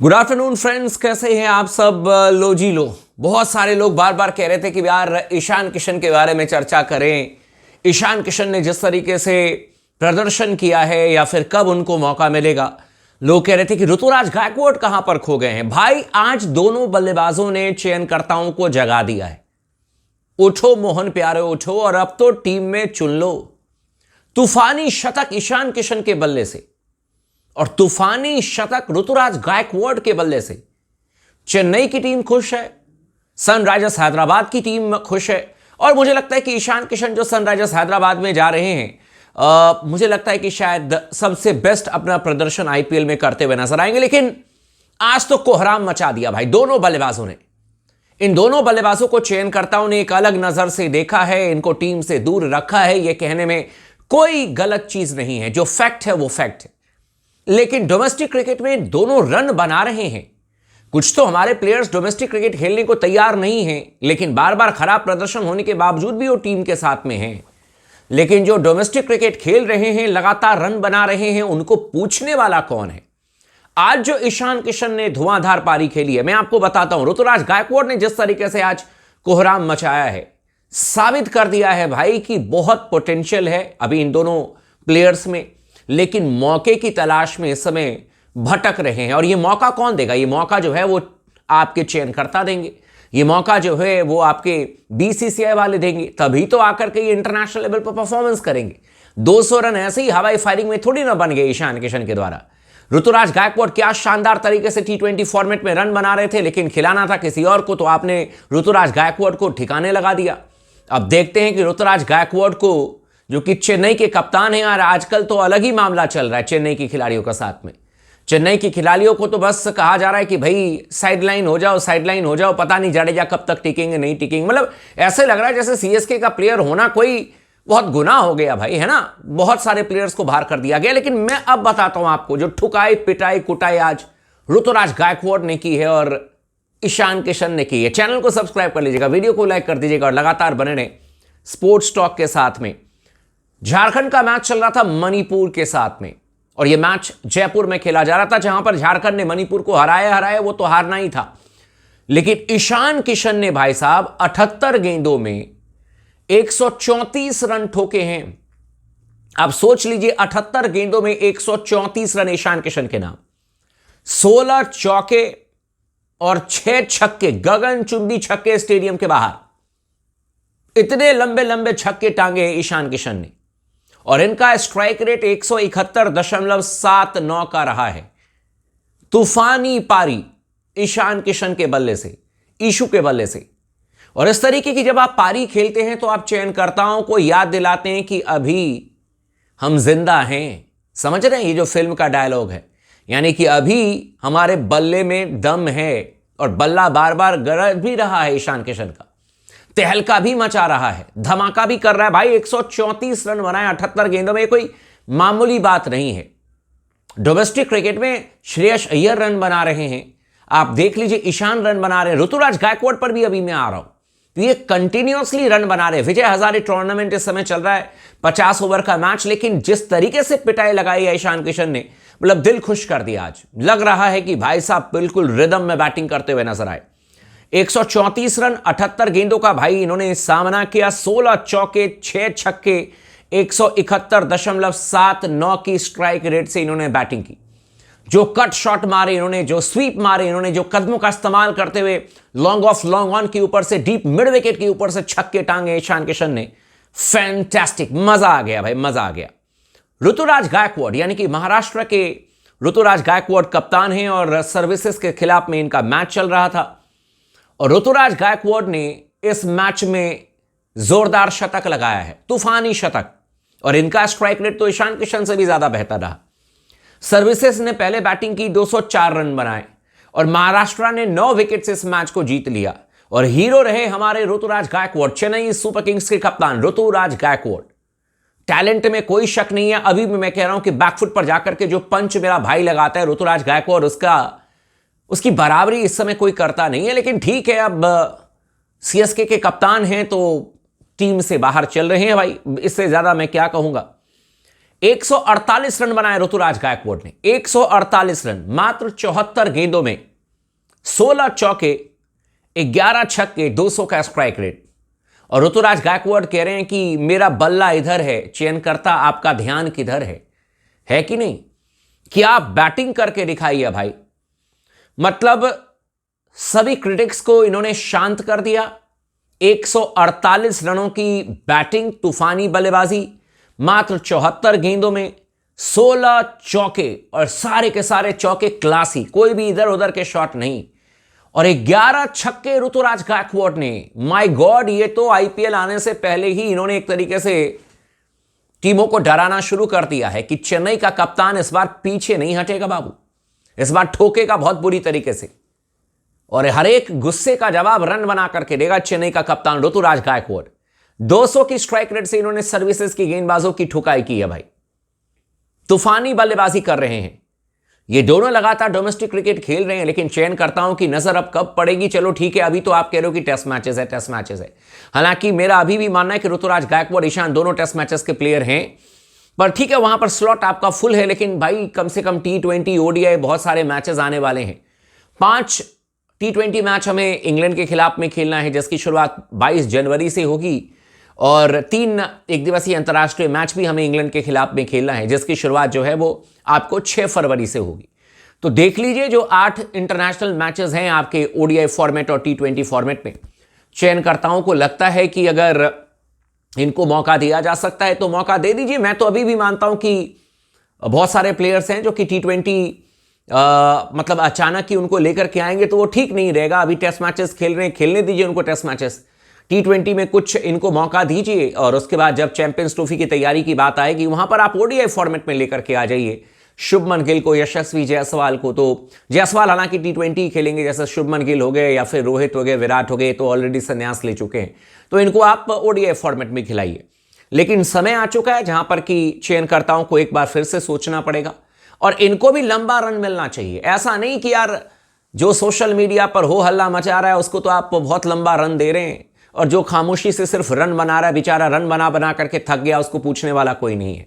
Good afternoon friends, कैसे हैं आप सब। लो जी लो। बहुत सारे लोग बार बार कह रहे थे कि यार ईशान किशन के बारे में चर्चा करें। ईशान किशन ने जिस तरीके से प्रदर्शन किया है या फिर कब उनको मौका मिलेगा। लोग कह रहे थे कि ऋतुराज गायकवाड कहां पर खो गए हैं। भाई आज दोनों बल्लेबाजों ने चयनकर्ताओं को जगा दिया है। उठो मोहन प्यारे उठो और अब तो टीम में चुन लो। तूफानी शतक ईशान किशन के बल्ले से और तूफानी शतक ऋतुराज गायकवाड के बल्ले से चेन्नई की टीम खुश है, सनराइजर्स हैदराबाद की टीम खुश है। और मुझे लगता है कि ईशान किशन जो सनराइजर्स हैदराबाद में जा रहे हैं, मुझे लगता है कि शायद सबसे बेस्ट अपना प्रदर्शन आईपीएल में करते हुए नजर आएंगे। लेकिन आज तो कोहराम मचा दिया भाई दोनों बल्लेबाजों ने। इन दोनों बल्लेबाजों को चयनकर्ताओं ने एक अलग नजर से देखा है, इनको टीम से दूर रखा है। यह कहने में कोई गलत चीज नहीं है, जो फैक्ट है वो फैक्ट है। लेकिन डोमेस्टिक क्रिकेट में दोनों रन बना रहे हैं। कुछ तो हमारे प्लेयर्स डोमेस्टिक क्रिकेट खेलने को तैयार नहीं हैं, लेकिन बार बार खराब प्रदर्शन होने के बावजूद भी वो टीम के साथ में हैं। लेकिन जो डोमेस्टिक क्रिकेट खेल रहे हैं, लगातार रन बना रहे हैं, उनको पूछने वाला कौन है। आज जो ईशान किशन ने धुआंधार पारी खेली है, मैं आपको बताता हूं। ऋतुराज गायकवाड ने जिस तरीके से आज कोहराम मचाया है, साबित कर दिया है भाई कि बहुत पोटेंशियल है अभी इन दोनों प्लेयर्स में। लेकिन मौके की तलाश में इस समय भटक रहे हैं। और ये मौका कौन देगा? ये मौका जो है वो आपके चयनकर्ता देंगे। ये मौका जो है वो आपके बीसीसीआई वाले देंगे, तभी तो आकर के ये इंटरनेशनल लेवल पर परफॉर्मेंस करेंगे। 200 रन ऐसे ही हवाई फायरिंग में थोड़ी ना बन गए ईशान किशन के द्वारा। ऋतुराज गायकवाड क्या शानदार तरीके से T20 फॉर्मेट में रन बना रहे थे, लेकिन खिलाना था किसी और को, तो आपने ऋतुराज गायकवाड को ठिकाने लगा दिया। अब देखते हैं कि ऋतुराज गायकवाड को, जो कि चेन्नई के कप्तान हैं, और आजकल तो अलग ही मामला चल रहा है चेन्नई की खिलाड़ियों का साथ में। चेन्नई की खिलाड़ियों को तो बस कहा जा रहा है कि भाई साइडलाइन हो जाओ, साइडलाइन हो जाओ। पता नहीं जडेजा कब तक टिकेंगे नहीं टिकेंगे। मतलब ऐसे लग रहा है जैसे सीएसके का प्लेयर होना कोई बहुत गुनाह हो गया भाई, है ना। बहुत सारे प्लेयर्स को बाहर कर दिया गया। लेकिन मैं अब बताता हूं आपको, जो ठुकाई पिटाई कुटाई आज ऋतुराज गायकवाड ने की है और ईशान किशन ने की है। चैनल को सब्सक्राइब कर लीजिएगा, वीडियो को लाइक कर दीजिएगा और लगातार बने रहे स्पोर्ट्स टॉक के साथ में। झारखंड का मैच चल रहा था मणिपुर के साथ में, और यह मैच जयपुर में खेला जा रहा था, जहां पर झारखंड ने मणिपुर को हराया वो तो हारना ही था। लेकिन ईशान किशन ने भाई साहब 78 गेंदों में 134 रन ठोके हैं। आप सोच लीजिए, 78 गेंदों में 134 रन ईशान किशन के नाम। 16 चौके और 6 छक्के, गगनचुंबी छक्के स्टेडियम के बाहर। इतने लंबे लंबे छक्के टांगे ईशान किशन ने, और इनका स्ट्राइक रेट 171.79 का रहा है। तूफानी पारी ईशान किशन के बल्ले से, ईशू के बल्ले से। और इस तरीके की जब आप पारी खेलते हैं तो आप चयनकर्ताओं को याद दिलाते हैं कि अभी हम जिंदा हैं। समझ रहे हैं ये जो फिल्म का डायलॉग है, यानी कि अभी हमारे बल्ले में दम है। और बल्ला बार बार गरज भी रहा है ईशान किशन का, तहलका भी मचा रहा है, धमाका भी कर रहा है भाई। 134 रन बनाए 78 गेंदों में, कोई मामूली बात नहीं है। डोमेस्टिक क्रिकेट में श्रेयस अय्यर रन बना रहे हैं, आप देख लीजिए ईशान रन बना रहे हैं, ऋतुराज गायकवाड पर भी अभी मैं आ रहा हूं, तो ये कंटिन्यूअसली रन बना रहे हैं। विजय हजारे टूर्नामेंट इस समय चल रहा है, 50 ओवर का मैच, लेकिन जिस तरीके से पिटाई लगाई है ईशान किशन ने, मतलब दिल खुश कर दिया। आज लग रहा है कि भाई साहब बिल्कुल रिदम में बैटिंग करते हुए नजर आए। 134 रन 78 गेंदों का भाई इन्होंने सामना किया। 16 चौके 6 छक्के, 171.79 की स्ट्राइक रेट से इन्होंने बैटिंग की। जो कट शॉट मारे इन्होंने, जो स्वीप मारे इन्होंने, जो कदमों का इस्तेमाल करते हुए लॉन्ग ऑफ लॉन्ग ऑन के ऊपर से, डीप मिड विकेट के ऊपर से छक्के टांगे ईशान किशन ने। फैंटास्टिक, मजा आ गया भाई, मजा आ गया। ऋतुराज गायकवाड, यानी कि महाराष्ट्र के ऋतुराज गायकवाड कप्तान हैं, और सर्विसेज के खिलाफ में इनका मैच चल रहा था। और ऋतुराज गायकवाड ने इस मैच में जोरदार शतक लगाया है, तूफानी शतक। और इनका स्ट्राइक रेट तो ईशान किशन से भी ज्यादा बेहतर रहा। सर्विसेज ने पहले बैटिंग की, 204 रन बनाए, और महाराष्ट्र ने 9 विकेट से इस मैच को जीत लिया। और हीरो रहे हमारे ऋतुराज गायकवाड, चेन्नई सुपर किंग्स के कप्तान ऋतुराज गायकवाड। टैलेंट में कोई शक नहीं है। अभी भी मैं कह रहा हूं कि बैकफुट पर जाकर के जो पंच मेरा भाई लगाता है ऋतुराज गायकवाड, उसकी बराबरी इस समय कोई करता नहीं है। लेकिन ठीक है, अब सीएसके के कप्तान हैं तो टीम से बाहर चल रहे हैं भाई, इससे ज्यादा मैं क्या कहूंगा। 148 रन बनाए ऋतुराज गायकवाड़ ने, 148 रन मात्र 74 गेंदों में, 16 चौके, 11 छक्के, 200 का स्ट्राइक रेट। और ऋतुराज गायकवाड़ कह रहे हैं कि मेरा बल्ला इधर है, चयनकर्ता आपका ध्यान किधर है कि नहीं? क्या बैटिंग करके दिखाई है भाई। मतलब सभी क्रिटिक्स को इन्होंने शांत कर दिया। 148 रनों की बैटिंग, तूफानी बल्लेबाजी, मात्र 74 गेंदों में 16 चौके, और सारे के सारे चौके क्लासी, कोई भी इधर उधर के शॉट नहीं, और 11 छक्के ऋतुराज गायकवाड़ ने। माय गॉड, ये तो आईपीएल आने से पहले ही इन्होंने एक तरीके से टीमों को डराना शुरू कर दिया है कि चेन्नई का कप्तान इस बार पीछे नहीं हटेगा बाबू, इस बार ठोकेगा बहुत बुरी तरीके से, और हर एक गुस्से का जवाब रन बना करके देगा चेन्नई का कप्तान ऋतुराज गायकवाड़। 200 की स्ट्राइक रेट से इन्होंने सर्विसेज की गेंदबाजों की ठुकाई की है भाई। तूफानी बल्लेबाजी कर रहे हैं ये दोनों, लगातार डोमेस्टिक क्रिकेट खेल रहे हैं, लेकिन चयनकर्ताओं की नजर अब कब पड़ेगी? चलो ठीक है, अभी तो आप कह रहे हो कि टेस्ट मैचेस है। हालांकि मेरा अभी भी मानना है कि ऋतुराज गायकवाड़, ईशान दोनों टेस्ट मैचेस के प्लेयर हैं, पर ठीक है वहां पर स्लॉट आपका फुल है, लेकिन भाई कम से कम T20 ODI बहुत सारे मैचेस आने वाले हैं। 5 T20 मैच हमें इंग्लैंड के खिलाफ में खेलना है, जिसकी शुरुआत 22 जनवरी से होगी, और 3 एक दिवसीय अंतर्राष्ट्रीय मैच भी हमें इंग्लैंड के खिलाफ में खेलना है, जिसकी शुरुआत जो है वो आपको 6 फरवरी से होगी। तो देख लीजिए, जो 8 इंटरनेशनल मैचेस हैं आपके ODI फॉर्मेट और T20 फॉर्मेट में, चयनकर्ताओं को लगता है कि अगर इनको मौका दिया जा सकता है तो मौका दे दीजिए। मैं तो अभी भी मानता हूं कि बहुत सारे प्लेयर्स हैं जो कि T20 मतलब अचानक ही उनको लेकर के आएंगे तो वो ठीक नहीं रहेगा। अभी टेस्ट मैचेस खेल रहे हैं, खेलने दीजिए उनको टेस्ट मैचेस। T20 में कुछ इनको मौका दीजिए, और उसके बाद जब चैंपियंस ट्रॉफी की तैयारी की बात आएगी वहां पर आप ODI फॉर्मेट में लेकर के आ जाइए शुभमन गिल को, यशस्वी जायसवाल को। तो जायसवाल हालांकि T20 खेलेंगे, जैसे शुभमन गिल हो गए या फिर रोहित हो गए, विराट हो गए, तो ऑलरेडी संन्यास ले चुके हैं, तो इनको आप ODI फॉर्मेट में खिलाइए। लेकिन समय आ चुका है जहां पर कि चयनकर्ताओं को एक बार फिर से सोचना पड़ेगा, और इनको भी लंबा रन मिलना चाहिए। ऐसा नहीं कि यार जो सोशल मीडिया पर हो हल्ला मचा रहा है उसको तो आप बहुत लंबा रन दे रहे हैं, और जो खामोशी से सिर्फ रन बना रहा है बेचारा, रन बना करके थक गया, उसको पूछने वाला कोई नहीं है।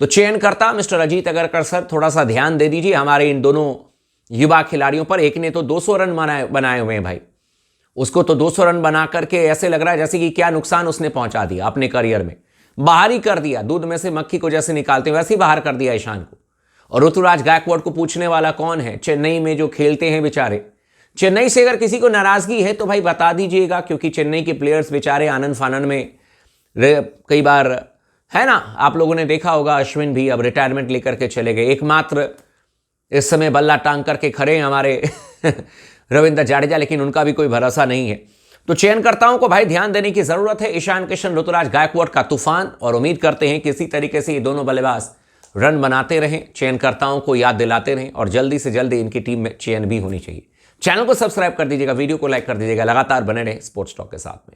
तो चयनकर्ता मिस्टर अजीत अगरकर सर, थोड़ा सा ध्यान दे दीजिए हमारे इन दोनों युवा खिलाड़ियों पर। एक ने तो 200 रन बनाए हुए हैं भाई, उसको तो 200 रन बना करके ऐसे लग रहा है जैसे कि क्या नुकसान उसने पहुंचा दिया अपने करियर में, बाहर ही कर दिया, दूध में से मक्खी को जैसे निकालते हैं वैसे ही बाहर कर दिया ईशान को। और ऋतुराज गायकवाड़ को पूछने वाला कौन है? चेन्नई में जो खेलते हैं बेचारे। चेन्नई से अगर किसी को नाराजगी है तो भाई बता दीजिएगा, क्योंकि चेन्नई के प्लेयर्स बेचारे आनंद फानंद में कई बार, है ना, आप लोगों ने देखा होगा अश्विन भी अब रिटायरमेंट लेकर के चले गए। एकमात्र इस समय बल्ला टांग करके खड़े हैं हमारे रविंद्र जाडेजा, लेकिन उनका भी कोई भरोसा नहीं है। तो चयनकर्ताओं को भाई ध्यान देने की जरूरत है। ईशान किशन, ऋतुराज गायकवाड़ का तूफान, और उम्मीद करते हैं किसी तरीके से ये दोनों बल्लेबाज रन बनाते रहें, चयनकर्ताओं को याद दिलाते रहें, और जल्दी से जल्दी इनकी टीम में चयन भी होनी चाहिए। चैनल को सब्सक्राइब कर दीजिएगा, वीडियो को लाइक कर दीजिएगा, लगातार बने रहें स्पोर्ट्स टॉक के साथ में।